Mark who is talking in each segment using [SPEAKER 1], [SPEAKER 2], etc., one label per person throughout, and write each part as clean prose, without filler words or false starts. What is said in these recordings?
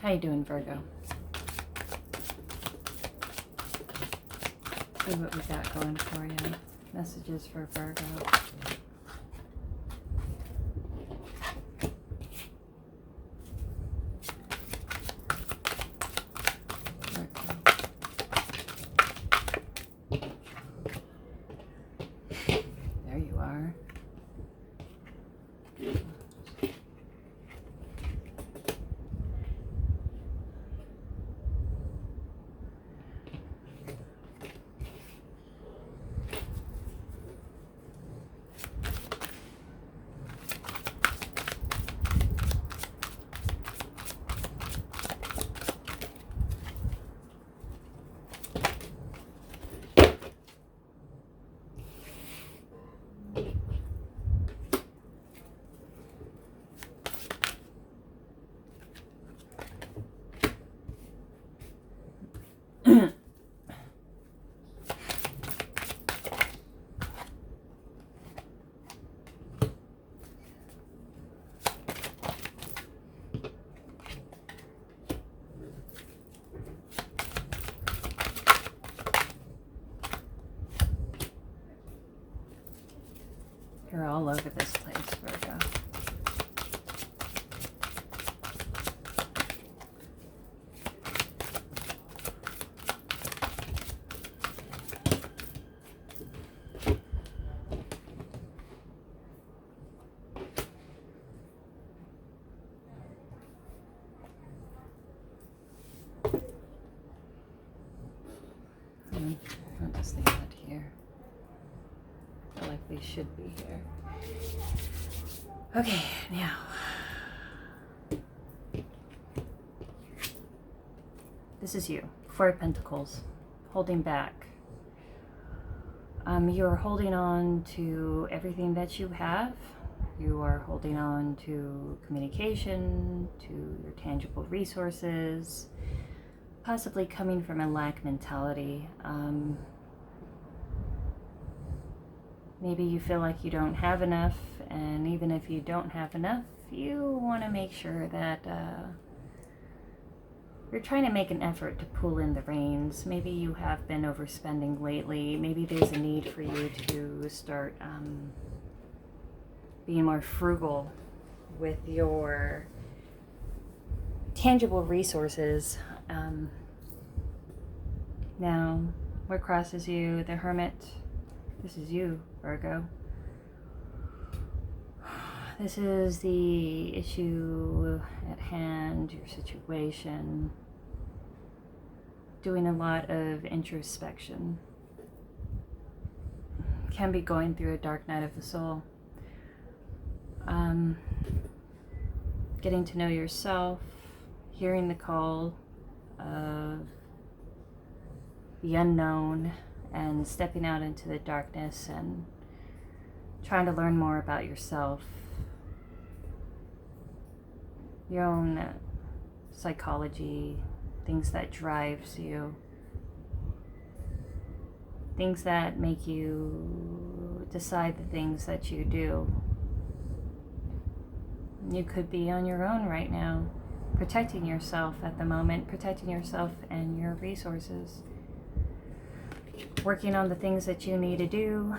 [SPEAKER 1] How you doing, Virgo? See what we got going for you. Messages for Virgo. There you are. You're all over this place, Virgo. I'll just leave that here. I feel like we should be here. Okay, now. This is you. Four of Pentacles. Holding back. You're holding on to everything that you have. You are holding on to communication, to your tangible resources, possibly coming from a lack mentality. Maybe you feel like you don't have enough, and even if you don't have enough, you want to make sure that you're trying to make an effort to pull in the reins. Maybe you have been overspending lately. Maybe there's a need for you to start being more frugal with your tangible resources. Now, what crosses you? The Hermit. This is you, Virgo. This is the issue at hand, your situation. Doing a lot of introspection. Can be going through a dark night of the soul. Getting to know yourself, hearing the call of the unknown, and stepping out into the darkness and trying to learn more about yourself, your own psychology, things that drives you, things that make you decide the things that you do. You could be on your own right now, protecting yourself at the moment, protecting yourself and your resources, working on the things that you need to do,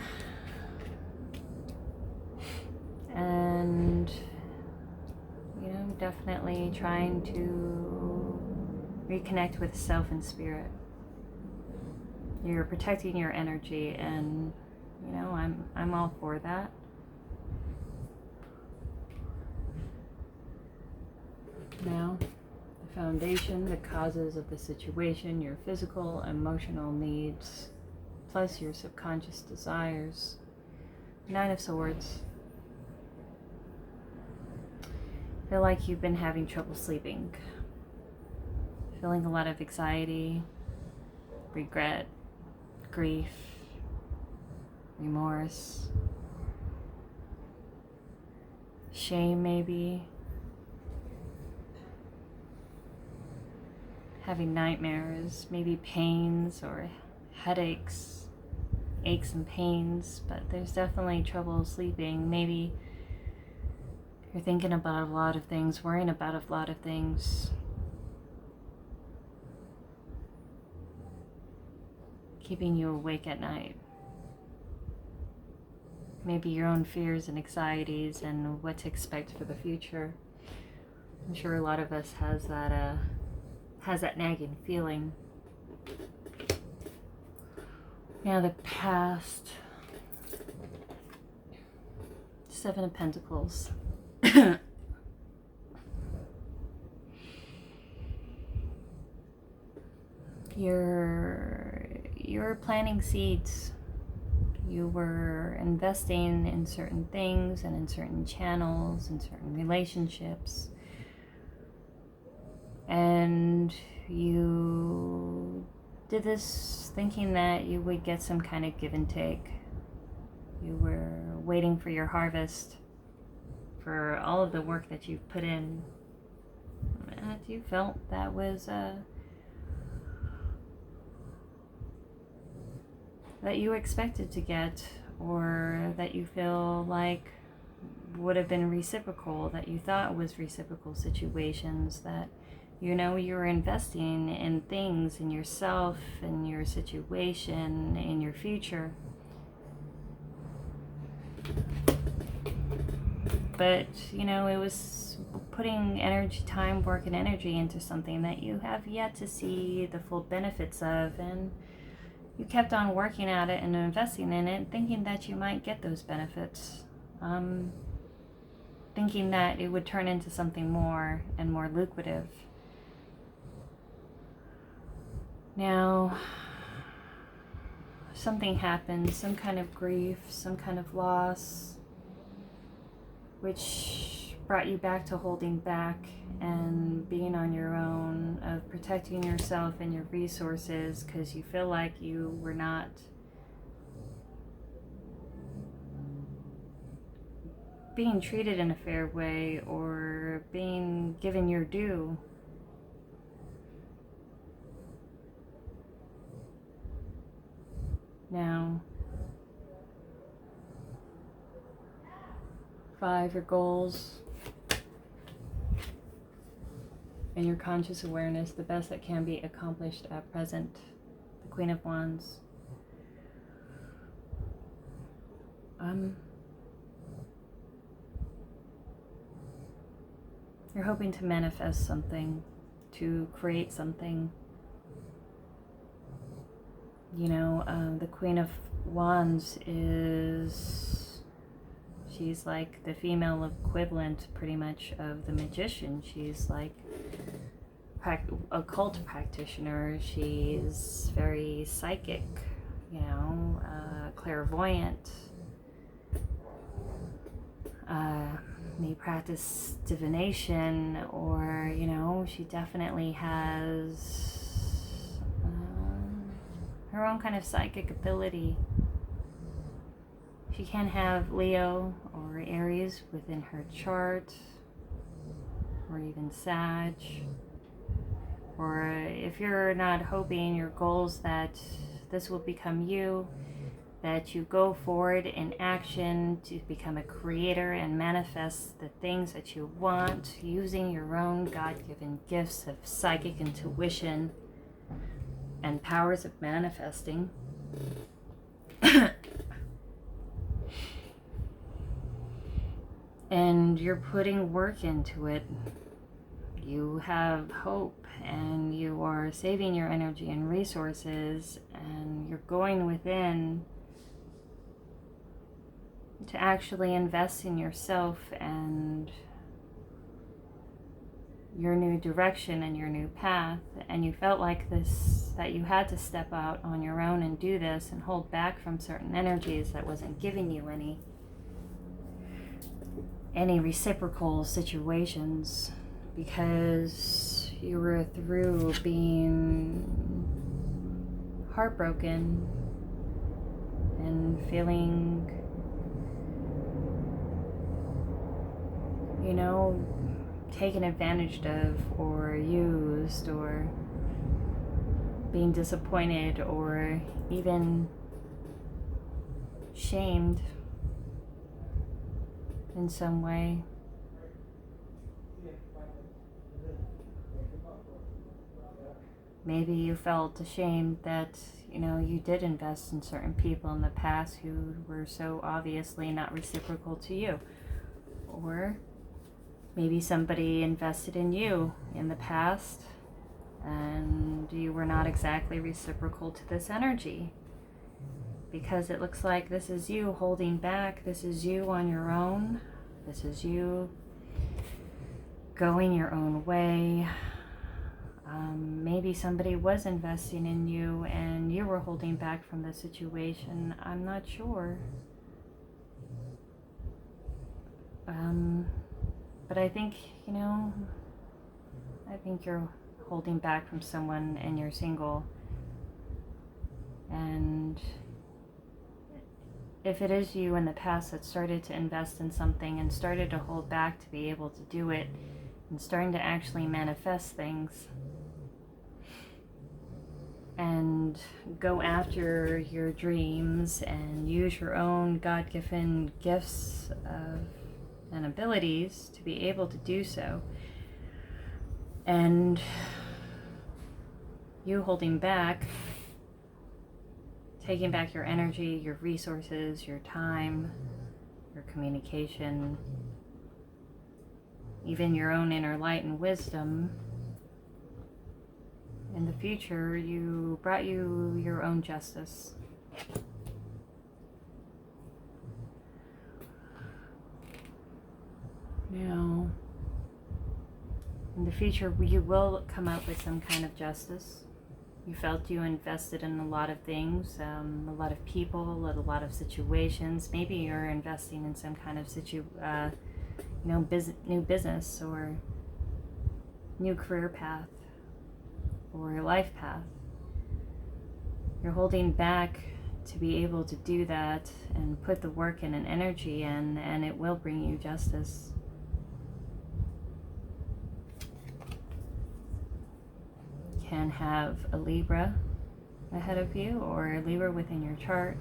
[SPEAKER 1] and definitely trying to reconnect with self and spirit. You're protecting your energy, and I'm all for that. Now, the foundation, the causes of the situation, your physical, emotional needs, plus your subconscious desires. Nine of Swords. Feel like you've been having trouble sleeping. Feeling a lot of anxiety, regret, grief, remorse, shame maybe. Having nightmares, maybe pains or headaches, aches and pains, but there's definitely trouble sleeping. Maybe you're thinking about a lot of things, worrying about a lot of things. keeping you awake at night. Maybe your own fears and anxieties and what to expect for the future. I'm sure a lot of us has that nagging feeling. Now the past. Seven of Pentacles. You're planting seeds. You were investing in certain things and in certain channels and certain relationships. And you did this thinking that you would get some kind of give and take. You were waiting for your harvest for all of the work that you've put in. And you felt that was that you expected to get, or that you feel like would have been reciprocal, that you thought was reciprocal situations, that you were investing in things, in yourself, in your situation, in your future. But it was putting energy, time, work, and energy into something that you have yet to see the full benefits of, and you kept on working at it and investing in it, thinking that you might get those benefits, thinking that it would turn into something more and more lucrative. Now, something happened, some kind of grief, some kind of loss, which brought you back to holding back and being on your own, of protecting yourself and your resources because you feel like you were not being treated in a fair way or being given your due. Now, 5, your goals and your conscious awareness, the best that can be accomplished at present. The Queen of Wands. You're hoping to manifest something, to create something. The Queen of Wands she's like the female equivalent pretty much of the magician. She's like occult practitioner. She's very psychic, clairvoyant. May practice divination, or she definitely has her own kind of psychic ability. She can have Leo or Aries within her chart, or even Sag. Or if you're not hoping your goals that this will become you, that you go forward in action to become a creator and manifest the things that you want using your own God-given gifts of psychic intuition and powers of manifesting. And you're putting work into it. You have hope, and you are saving your energy and resources, and you're going within to actually invest in yourself and your new direction and your new path. And you felt like that you had to step out on your own and do this and hold back from certain energies that wasn't giving you any reciprocal situations, because you were through being heartbroken and feeling taken advantage of, or used, or being disappointed, or even shamed in some way. Maybe you felt ashamed that, you did invest in certain people in the past who were so obviously not reciprocal to you. Or maybe somebody invested in you in the past and you were not exactly reciprocal to this energy. Because it looks like this is you holding back, this is you on your own, this is you going your own way. Maybe somebody was investing in you and you were holding back from the situation. I'm not sure. But I think, I think you're holding back from someone and you're single. And if it is you in the past that started to invest in something and started to hold back to be able to do it and starting to actually manifest things and go after your dreams and use your own God-given gifts and abilities to be able to do so, and you holding back, taking back your energy, your resources, your time, your communication, even your own inner light and wisdom. In the future, you brought you your own justice. Now, in the future, you will come up with some kind of justice. You felt you invested in a lot of things, a lot of people, a lot of situations. Maybe you're investing in some kind of new business or new career path or life path. You're holding back to be able to do that and put the work in and energy in, and it will bring you justice. Can have a Libra ahead of you or a Libra within your chart.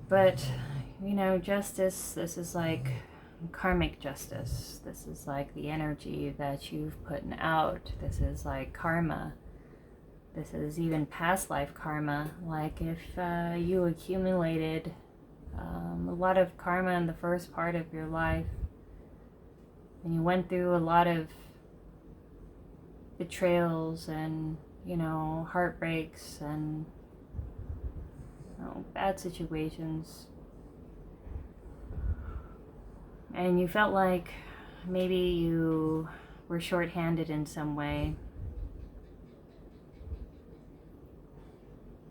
[SPEAKER 1] But, justice, this is like karmic justice. This is like the energy that you've put out. This is like karma. This is even past life karma. Like if you accumulated a lot of karma in the first part of your life and you went through a lot of betrayals and, heartbreaks and bad situations, and you felt like maybe you were shorthanded in some way,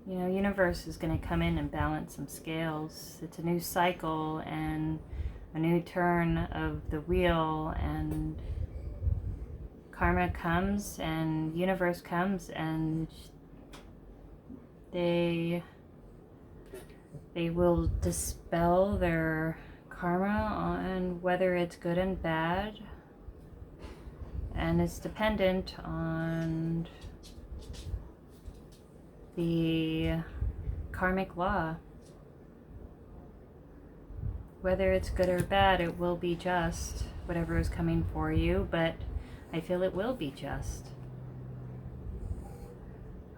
[SPEAKER 1] universe is going to come in and balance some scales. It's a new cycle and a new turn of the wheel, and karma comes and universe comes, and they will dispel their karma on whether it's good and bad, and it's dependent on the karmic law. Whether it's good or bad, it will be just, whatever is coming for you, but I feel it will be just.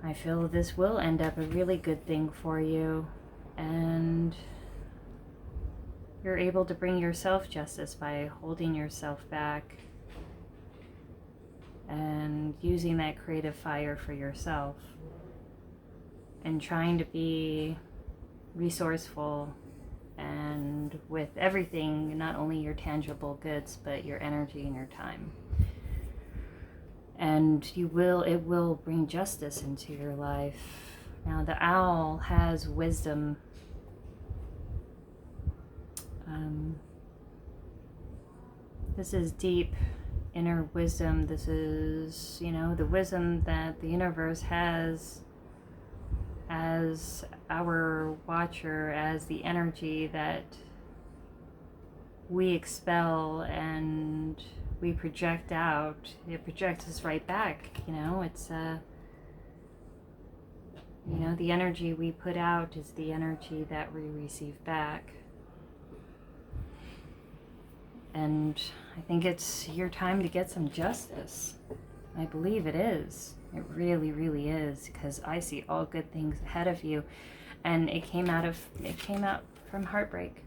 [SPEAKER 1] I feel this will end up a really good thing for you, and you're able to bring yourself justice by holding yourself back and using that creative fire for yourself and trying to be resourceful and with everything, not only your tangible goods, but your energy and your time. And it will bring justice into your life. Now, the owl has wisdom. This is deep inner wisdom. This is, the wisdom that the universe has as our watcher, as the energy that we expel and we project out. It projects us right back. It's the energy we put out is the energy that we receive back. And I think it's your time to get some justice. I believe it is. It really, really is, because I see all good things ahead of you. And it came out from heartbreak.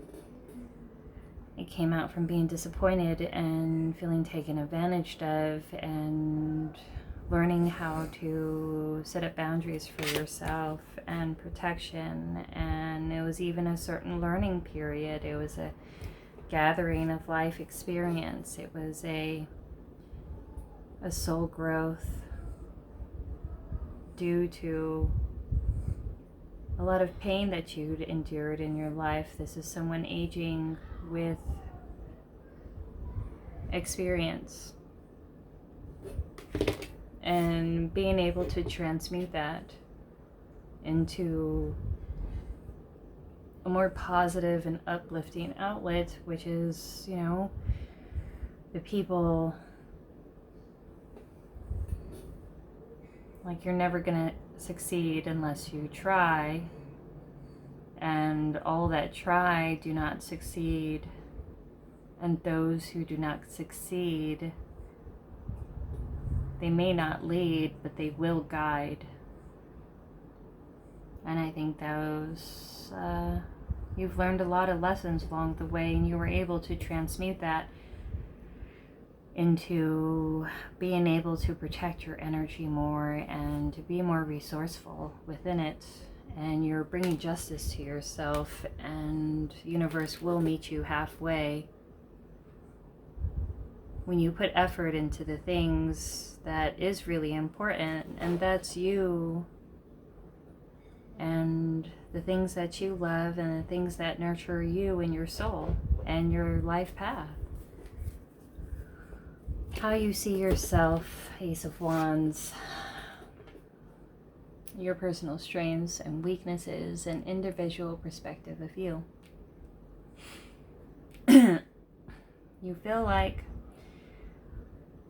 [SPEAKER 1] It came out from being disappointed and feeling taken advantage of, and learning how to set up boundaries for yourself and protection. And it was even a certain learning period. It was a gathering of life experience. It was a soul growth due to a lot of pain that you'd endured in your life. This is someone aging with experience, and being able to transmute that into a more positive and uplifting outlet, which is, you know, the people, like, you're never gonna succeed unless you try, and all that try do not succeed, and those who do not succeed, they may not lead, but they will guide. And I think those, you've learned a lot of lessons along the way, and you were able to transmute that into being able to protect your energy more and to be more resourceful within it. And you're bringing justice to yourself, and the universe will meet you halfway when you put effort into the things that is really important, and that's you, and the things that you love, and the things that nurture you and your soul and your life path. How you see yourself, Ace of Wands, your personal strengths and weaknesses, and individual perspective of you. You feel like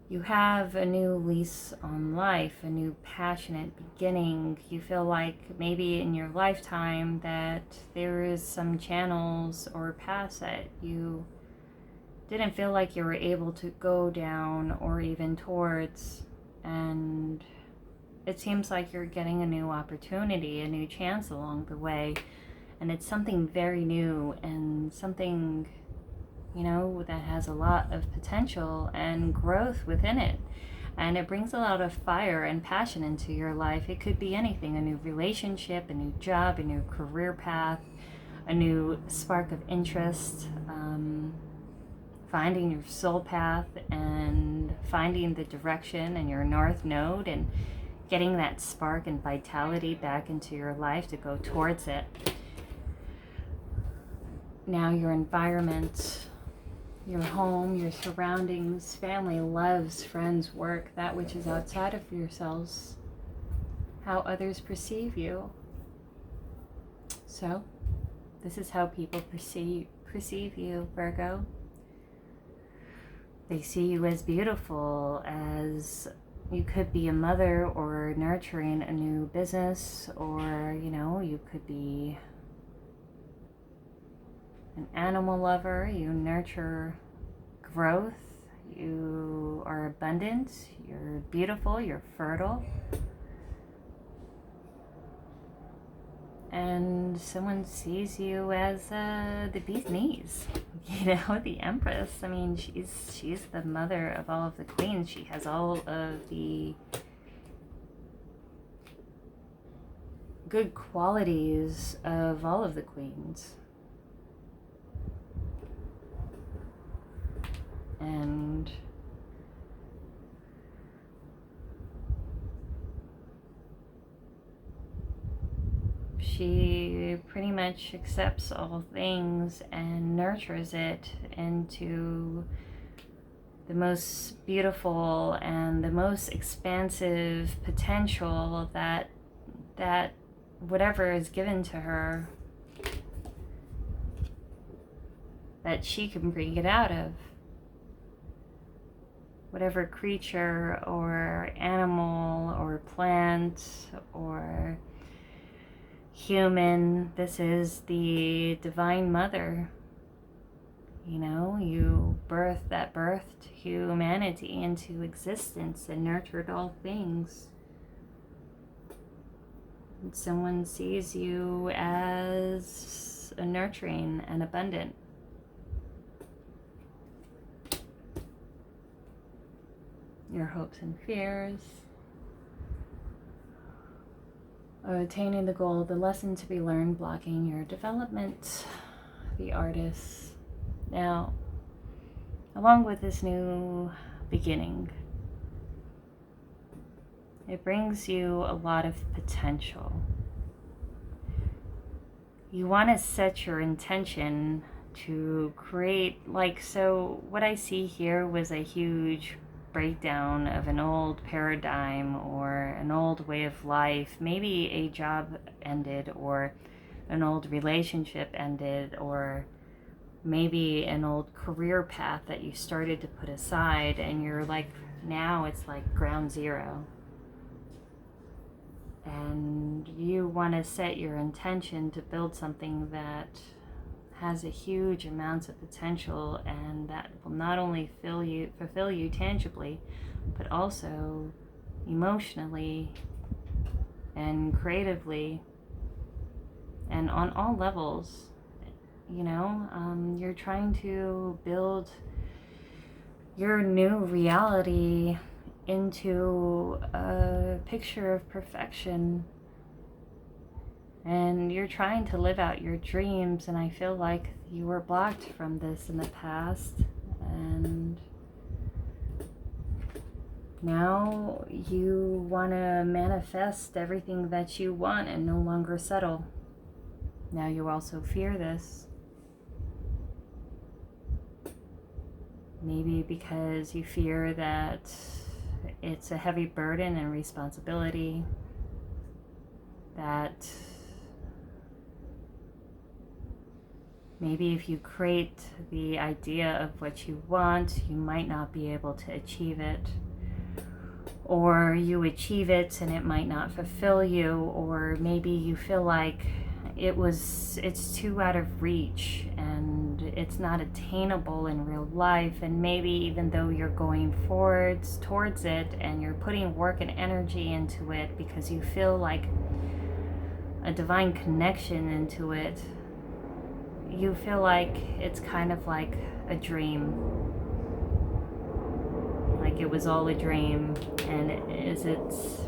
[SPEAKER 1] you have a new lease on life, a new passionate beginning. You feel like maybe in your lifetime that there is some channels or paths that you didn't feel like you were able to go down or even towards, and it seems like you're getting a new opportunity, a new chance along the way, and it's something very new and something, you know, that has a lot of potential and growth within it, and it brings a lot of fire and passion into your life. It could be anything: a new relationship, a new job, a new career path, a new spark of interest, finding your soul path and finding the direction and your north node, and getting that spark and vitality back into your life to go towards it. Now your environment, your home, your surroundings, family, loves, friends, work, that which is outside of yourselves, how others perceive you. So, this is how people perceive you, Virgo. They see you as beautiful, as you could be a mother or nurturing a new business, or, you know, you could be an animal lover. You nurture growth, you are abundant, you're beautiful, you're fertile, and someone sees you as the bee's knees, you know, the empress. I mean, she's the mother of all of the queens. She has all of the good qualities of all of the queens. And she pretty much accepts all things and nurtures it into the most beautiful and the most expansive potential that whatever is given to her, that she can bring it out of. Whatever creature or animal or plant or human, this is the divine mother. You know, you birthed humanity into existence and nurtured all things. Someone sees you as a nurturing and abundant. Your hopes and fears of attaining the goal, the lesson to be learned, blocking your development, the artist. Now, along with this new beginning, it brings you a lot of potential. You want to set your intention to create, so what I see here was a huge breakdown of an old paradigm or an old way of life. Maybe a job ended, or an old relationship ended, or maybe an old career path that you started to put aside, and you're now it's like ground zero. And you want to set your intention to build something that has a huge amounts of potential, and that will not only fulfill you tangibly, but also emotionally and creatively and on all levels. You're trying to build your new reality into a picture of perfection, and you're trying to live out your dreams. And I feel like you were blocked from this in the past, and now you want to manifest everything that you want and no longer settle. Now you also fear this. Maybe because you fear that it's a heavy burden and responsibility, that maybe if you create the idea of what you want, you might not be able to achieve it, or you achieve it and it might not fulfill you, or maybe you feel like it's too out of reach and it's not attainable in real life. And maybe even though you're going towards it and you're putting work and energy into it because you feel like a divine connection into it, you feel like it's kind of like a dream. Like it was all a dream, and is it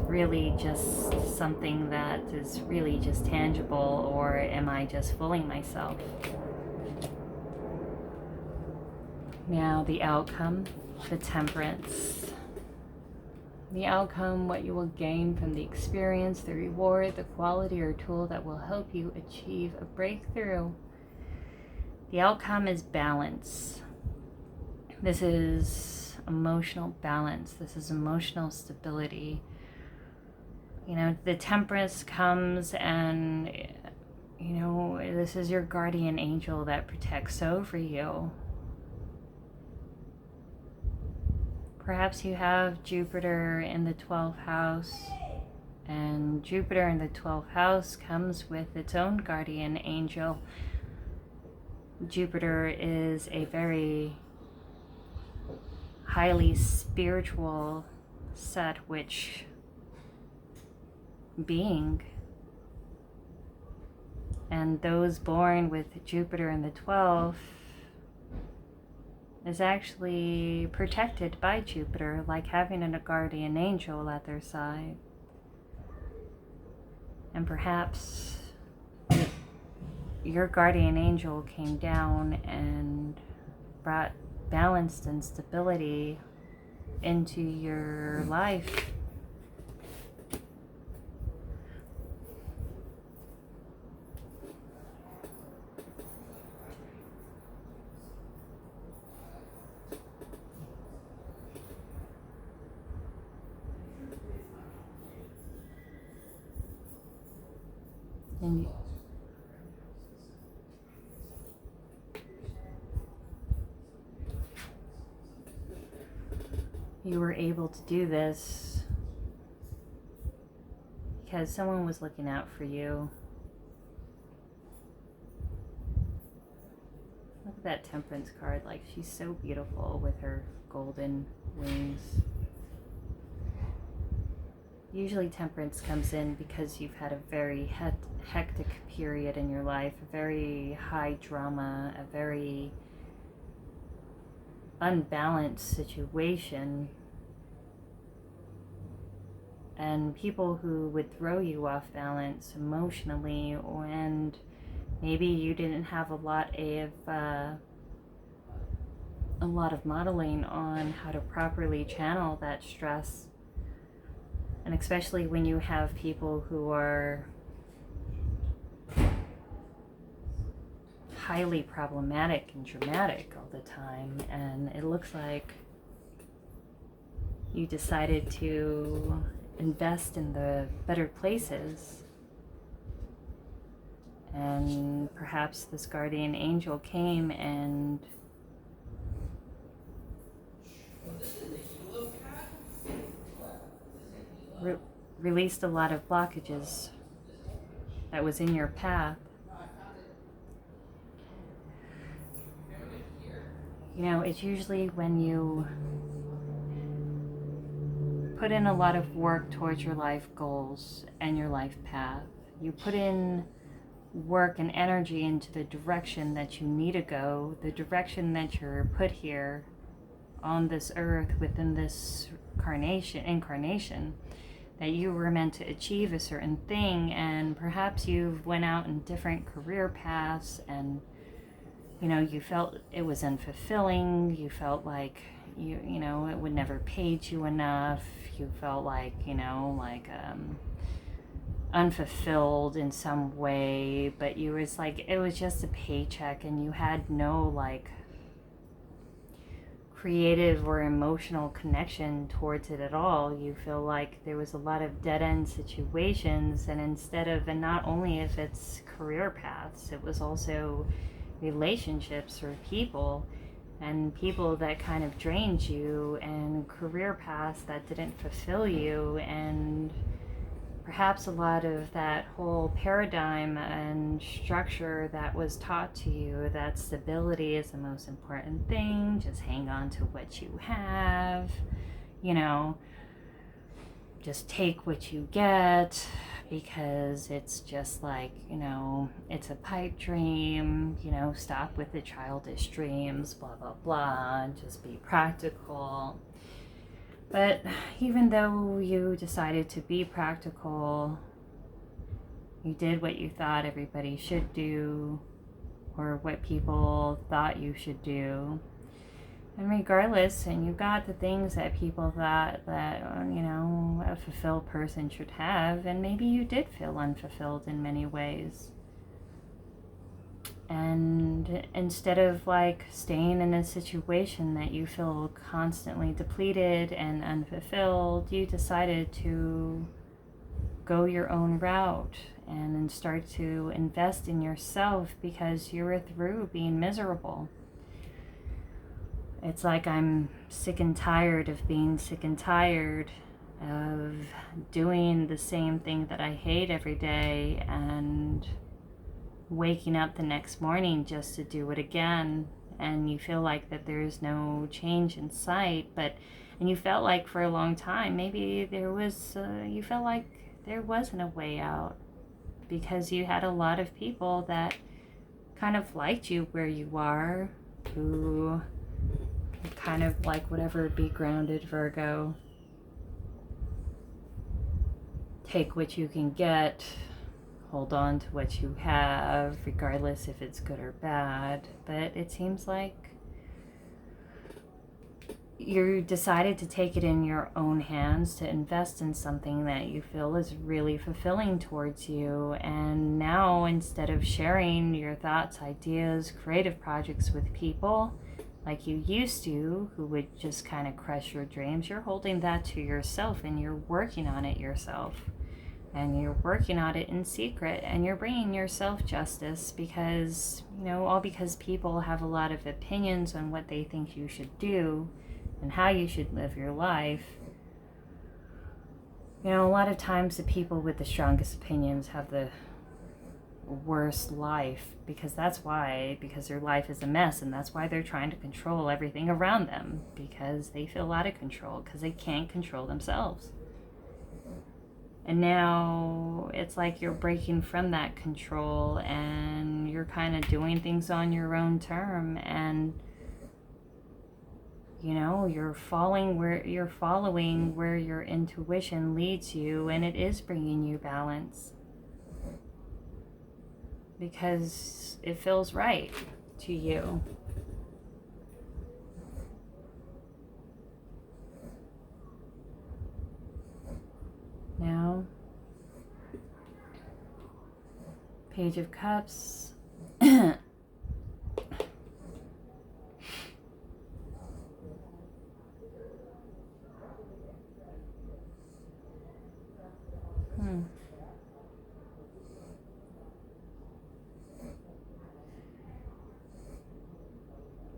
[SPEAKER 1] really just something that is really just tangible, or am I just fooling myself? Now the outcome, the temperance. The outcome, what you will gain from the experience, the reward, the quality or tool that will help you achieve a breakthrough. The outcome is balance. This is emotional balance. This is emotional stability. The temperance comes, and this is your guardian angel that protects over you. Perhaps you have Jupiter in the 12th house, and Jupiter in the 12th house comes with its own guardian angel. Jupiter is a very highly spiritual set which being, and those born with Jupiter in the 12th is actually protected by Jupiter, like having a guardian angel at their side. And perhaps your guardian angel came down and brought balance and stability into your life. And you were able to do this because someone was looking out for you. Look at that temperance card. Like, she's so beautiful with her golden wings. Usually temperance comes in because you've had a very hectic period in your life, a very high drama, a very unbalanced situation, and people who would throw you off balance emotionally, and maybe you didn't have a lot of modeling on how to properly channel that stress. And especially when you have people who are highly problematic and dramatic all the time, and it looks like you decided to invest in the better places, and perhaps this guardian angel came and released a lot of blockages that was in your path. You know, it's usually when you put in a lot of work towards your life goals and your life path. You put in work and energy into the direction that you need to go, the direction that you're put here on this earth within this incarnation, that you were meant to achieve a certain thing, and perhaps you've went out in different career paths, and you know, you felt it was unfulfilling, you felt like you know, it would never paid you enough, you felt like, you know, like unfulfilled in some way, but you was like, it was just a paycheck, and you had no like creative or emotional connection towards it at all. You feel like there was a lot of dead-end situations, and instead of, and not only if it's career paths, it was also relationships or people, and people that kind of drained you, and career paths that didn't fulfill you, and perhaps a lot of that whole paradigm and structure that was taught to you, that stability is the most important thing, just hang on to what you have, you know, just take what you get, because it's just like, you know, it's a pipe dream, you know, stop with the childish dreams, blah, blah, blah, just be practical. But even though you decided to be practical, you did what you thought everybody should do, or what people thought you should do. And regardless, and you got the things that people thought that, you know, a fulfilled person should have, and maybe you did feel unfulfilled in many ways. And instead of like staying in a situation that you feel constantly depleted and unfulfilled, you decided to go your own route and start to invest in yourself, because you were through being miserable. It's like, I'm sick and tired of being sick and tired of doing the same thing that I hate every day, and waking up the next morning just to do it again, and you feel like that there's no change in sight. And you felt like for a long time maybe there was you felt like there wasn't a way out, because you had a lot of people that kind of liked you where you are, who kind of like, whatever, be grounded, Virgo, take what you can get, hold on to what you have, regardless if it's good or bad. But it seems like you decided to take it in your own hands, to invest in something that you feel is really fulfilling towards you. And now, instead of sharing your thoughts, ideas, creative projects with people like you used to, who would just kind of crush your dreams, you're holding that to yourself, and you're working on it yourself. And you're working on it in secret, and you're bringing yourself justice, because, you know, all because people have a lot of opinions on what they think you should do and how you should live your life. You know, a lot of times the people with the strongest opinions have the worst life, because their life is a mess, and that's why they're trying to control everything around them, because they feel out of control, because they can't control themselves. And now it's like you're breaking from that control and you're kind of doing things on your own term, and you know, you're following where your intuition leads you, and it is bringing you balance because it feels right to you. Now, Page of Cups.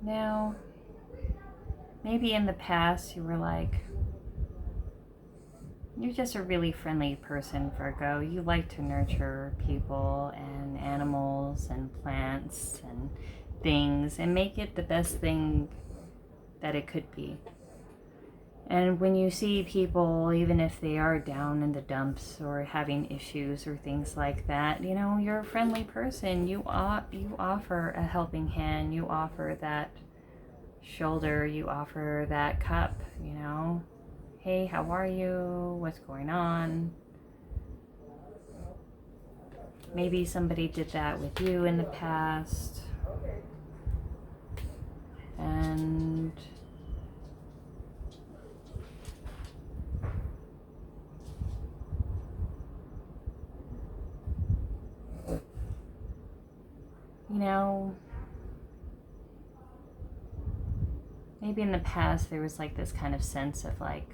[SPEAKER 1] Now, maybe in the past you were like, you're just a really friendly person, Virgo. You like to nurture people and animals and plants and things and make it the best thing that it could be. And when you see people, even if they are down in the dumps or having issues or things like that, you know, you're a friendly person. You offer a helping hand. You offer that shoulder. You offer that cup, you know. Hey, how are you? What's going on? Maybe somebody did that with you in the past. And you know, maybe in the past there was like this kind of sense of like,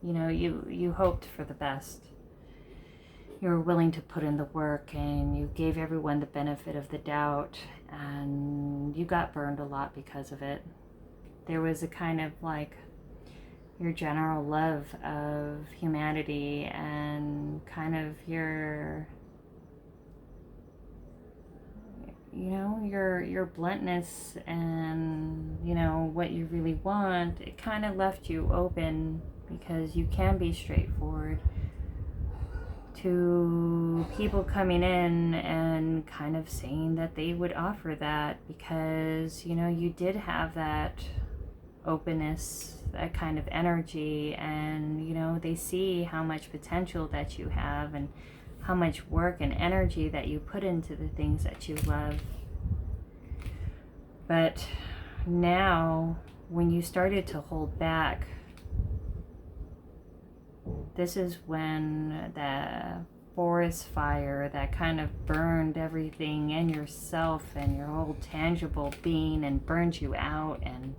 [SPEAKER 1] you know, you hoped for the best. You were willing to put in the work and you gave everyone the benefit of the doubt, and you got burned a lot because of it. There was a kind of like your general love of humanity and kind of your, you know, your bluntness and, you know, what you really want. It kind of left you open because you can be straightforward to people coming in and kind of saying that they would offer that because, you know, you did have that openness, that kind of energy, and, you know, they see how much potential that you have and how much work and energy that you put into the things that you love. But now, when you started to hold back, this is when the forest fire that kind of burned everything in yourself and your whole tangible being and burned you out and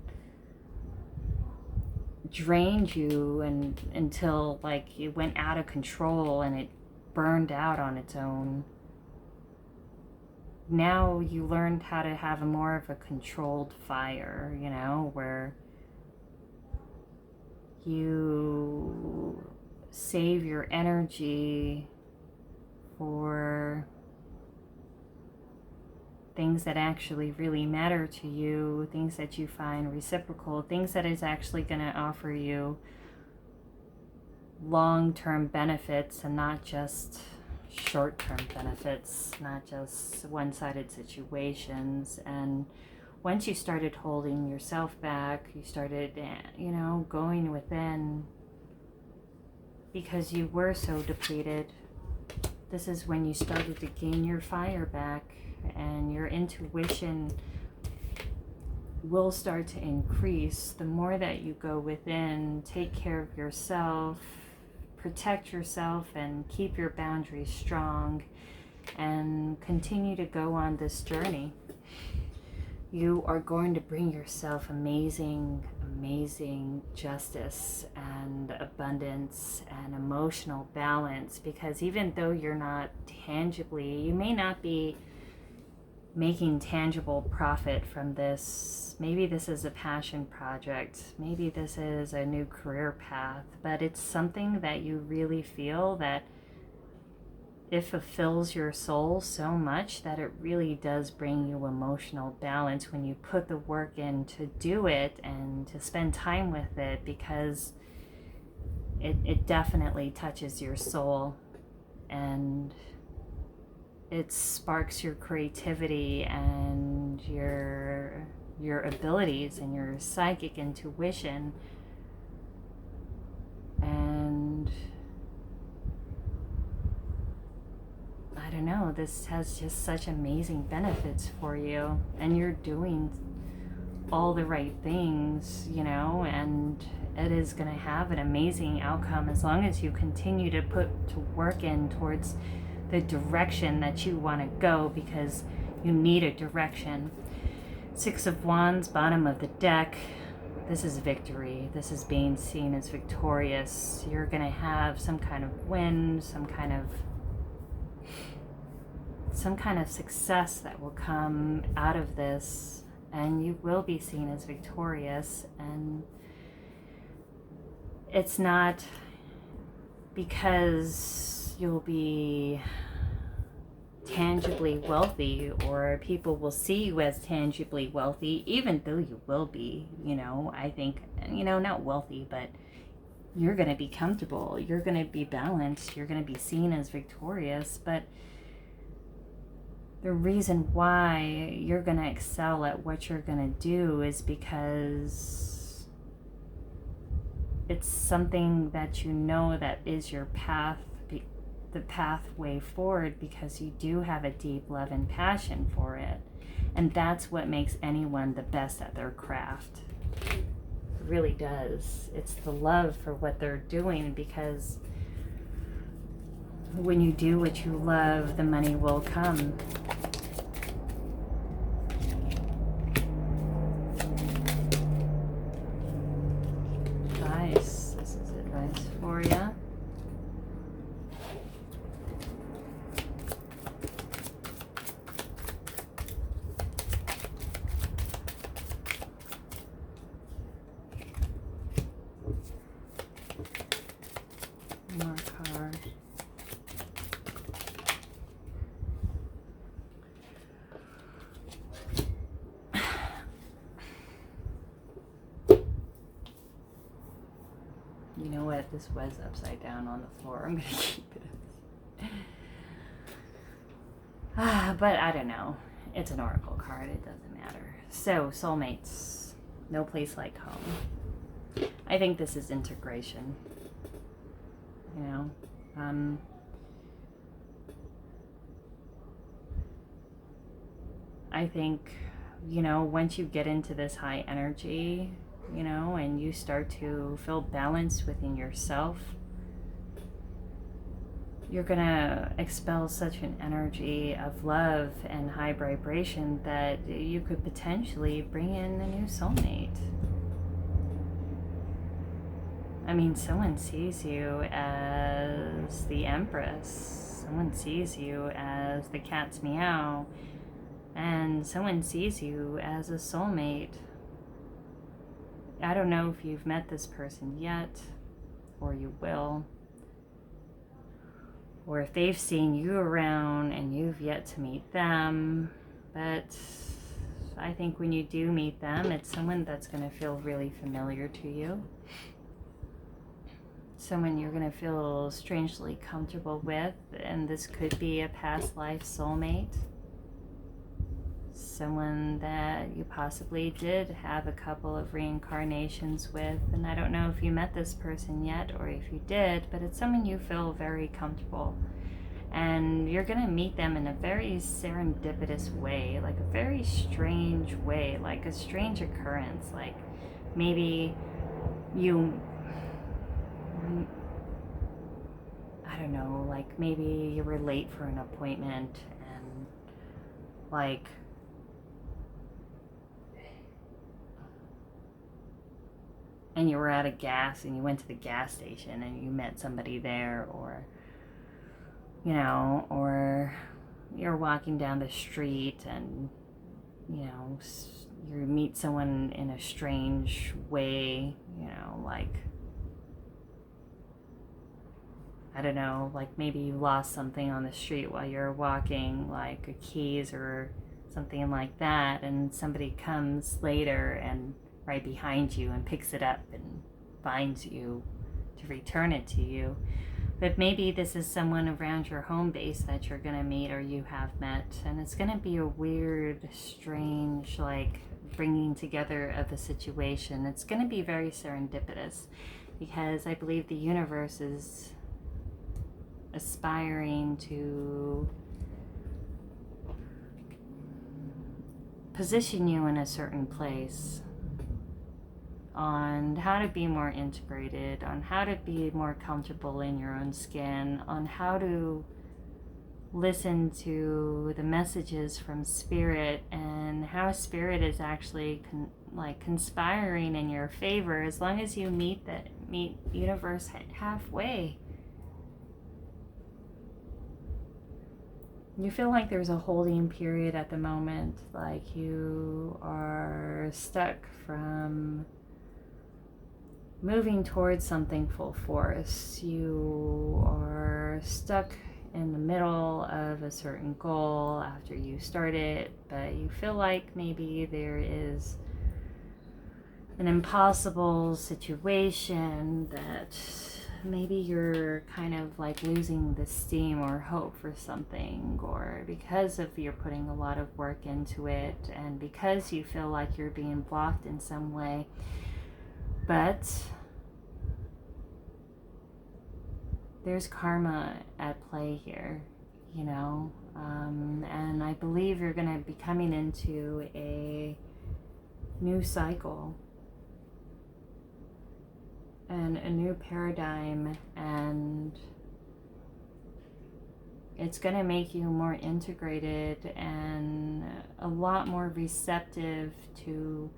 [SPEAKER 1] drained you and until like it went out of control and it burned out on its own. Now you learned how to have a more of a controlled fire, you know, where you save your energy for things that actually really matter to you, things that you find reciprocal, things that is actually going to offer you long-term benefits and not just short-term benefits, not just one-sided situations. And once you started holding yourself back, you started, you know, going within because you were so depleted. This is when you started to gain your fire back, and your intuition will start to increase the more that you go within, take care of yourself, protect yourself, and keep your boundaries strong, and continue to go on this journey. You are going to bring yourself amazing justice and abundance and emotional balance, because even though you're not tangibly, you may not be making tangible profit from this. Maybe this is a passion project. Maybe this is a new career path, but it's something that you really feel that it fulfills your soul so much that it really does bring you emotional balance when you put the work in to do it and to spend time with it, because it definitely touches your soul, and it sparks your creativity and your abilities and your psychic intuition. And I don't know, this has just such amazing benefits for you, and you're doing all the right things, you know, and it is going to have an amazing outcome as long as you continue to put to work in towards the direction that you want to go, because you need a direction. 6 of Wands, bottom of the deck. This is victory. This is being seen as victorious. You're going to have some kind of win, some kind of success that will come out of this, and you will be seen as victorious. And it's not because you'll be tangibly wealthy or people will see you as tangibly wealthy, even though you will be, you know, I think, you know, not wealthy, but you're going to be comfortable, you're going to be balanced, you're going to be seen as victorious. But the reason why you're going to excel at what you're going to do is because it's something that you know that is your path, the pathway forward, because you do have a deep love and passion for it. And that's what makes anyone the best at their craft. It really does. It's the love for what they're doing, because when you do what you love, the money will come. Advice. This is advice for you. More card. You know what? This was upside down on the floor. I'm going to keep it. But I don't know. It's an oracle card. It doesn't matter. So, soulmates. No place like home. I think this is integration. You know? I think, you know, once you get into this high energy, you know, and you start to feel balanced within yourself, you're gonna expel such an energy of love and high vibration that you could potentially bring in a new soulmate. I mean, someone sees you as the Empress, someone sees you as the cat's meow, and someone sees you as a soulmate. I don't know if you've met this person yet, or you will, or if they've seen you around and you've yet to meet them, but I think when you do meet them, it's someone that's going to feel really familiar to you. Someone you're going to feel strangely comfortable with, and this could be a past life soulmate. Someone that you possibly did have a couple of reincarnations with, and I don't know if you met this person yet or if you did, but it's someone you feel very comfortable. And you're going to meet them in a very serendipitous way, like a very strange way, like a strange occurrence. Like maybe you, I don't know, like maybe you were late for an appointment, and like and you were out of gas and you went to the gas station and you met somebody there, or you know, or you're walking down the street and you know, you meet someone in a strange way, you know, like I don't know, like maybe you lost something on the street while you're walking, like a keys or something like that, and somebody comes later and right behind you and picks it up and finds you to return it to you. But maybe this is someone around your home base that you're going to meet or you have met. And it's going to be a weird, strange, like bringing together of a situation. It's going to be very serendipitous because I believe the universe is aspiring to position you in a certain place on how to be more integrated, on how to be more comfortable in your own skin, on how to listen to the messages from spirit and how spirit is actually conspiring in your favor as long as you meet universe halfway. You feel like there's a holding period at the moment, like you are stuck from moving towards something full force. You are stuck in the middle of a certain goal after you start it, but you feel like maybe there is an impossible situation that maybe you're kind of like losing the steam or hope for something, or because of you're putting a lot of work into it and because you feel like you're being blocked in some way. But there's karma at play here, you know, and I believe you're going to be coming into a new cycle and a new paradigm, and it's going to make you more integrated and a lot more receptive to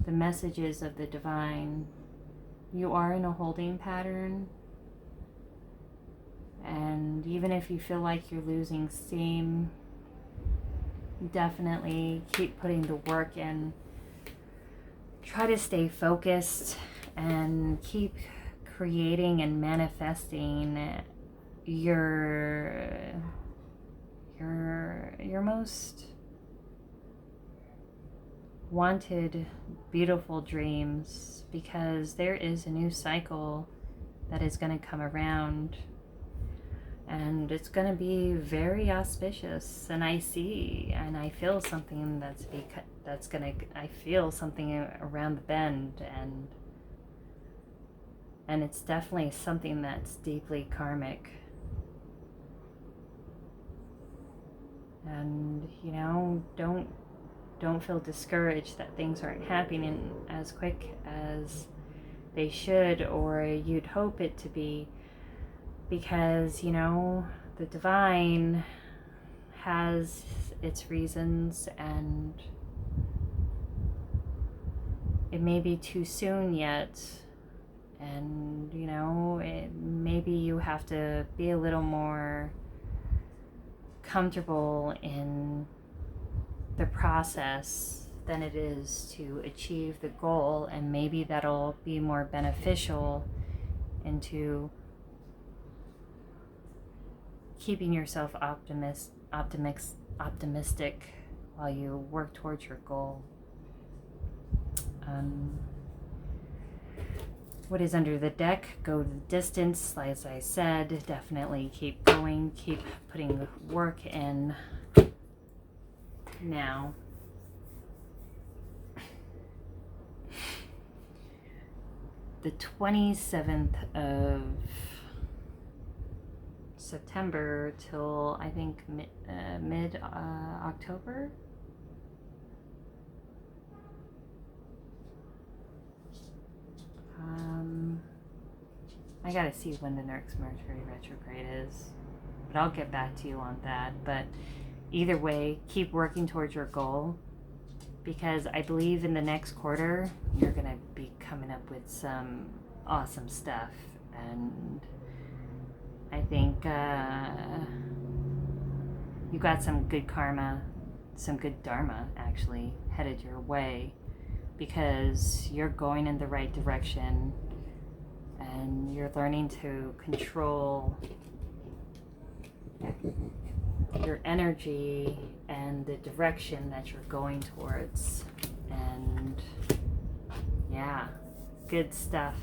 [SPEAKER 1] the messages of the divine. You are in a holding pattern, and even if you feel like you're losing steam, definitely keep putting the work in. Try to stay focused and keep creating and manifesting your most wanted, beautiful dreams, because there is a new cycle that is going to come around, and it's going to be very auspicious. And I see and I feel something I feel something around the bend, and it's definitely something that's deeply karmic. And you know, don't feel discouraged that things aren't happening as quick as they should or you'd hope it to be, because you know, the divine has its reasons, and it may be too soon yet, and you know, maybe you have to be a little more comfortable in the process than it is to achieve the goal, and maybe that'll be more beneficial into keeping yourself optimistic while you work towards your goal. What is under the deck, go the distance. As I said, definitely keep going, keep putting work in. Now, the 27th of September till I think mid October. I gotta see when the next Mercury retrograde is, but I'll get back to you on that. But either way, keep working towards your goal, because I believe in the next quarter you're gonna be coming up with some awesome stuff, and I think you got some good karma, some good dharma actually headed your way, because you're going in the right direction and you're learning to control your energy and the direction that you're going towards. And yeah, good stuff.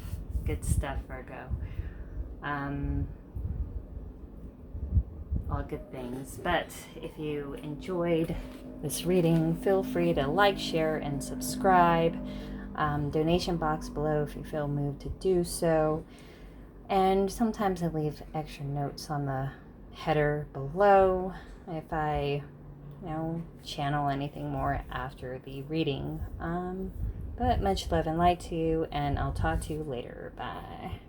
[SPEAKER 1] good stuff, Virgo. All good things. But if you enjoyed this reading, feel free to like, share, and subscribe. Donation box below if you feel moved to do so. And sometimes I leave extra notes on the header below if I, channel anything more after the reading. But much love and light to you, and I'll talk to you later. Bye.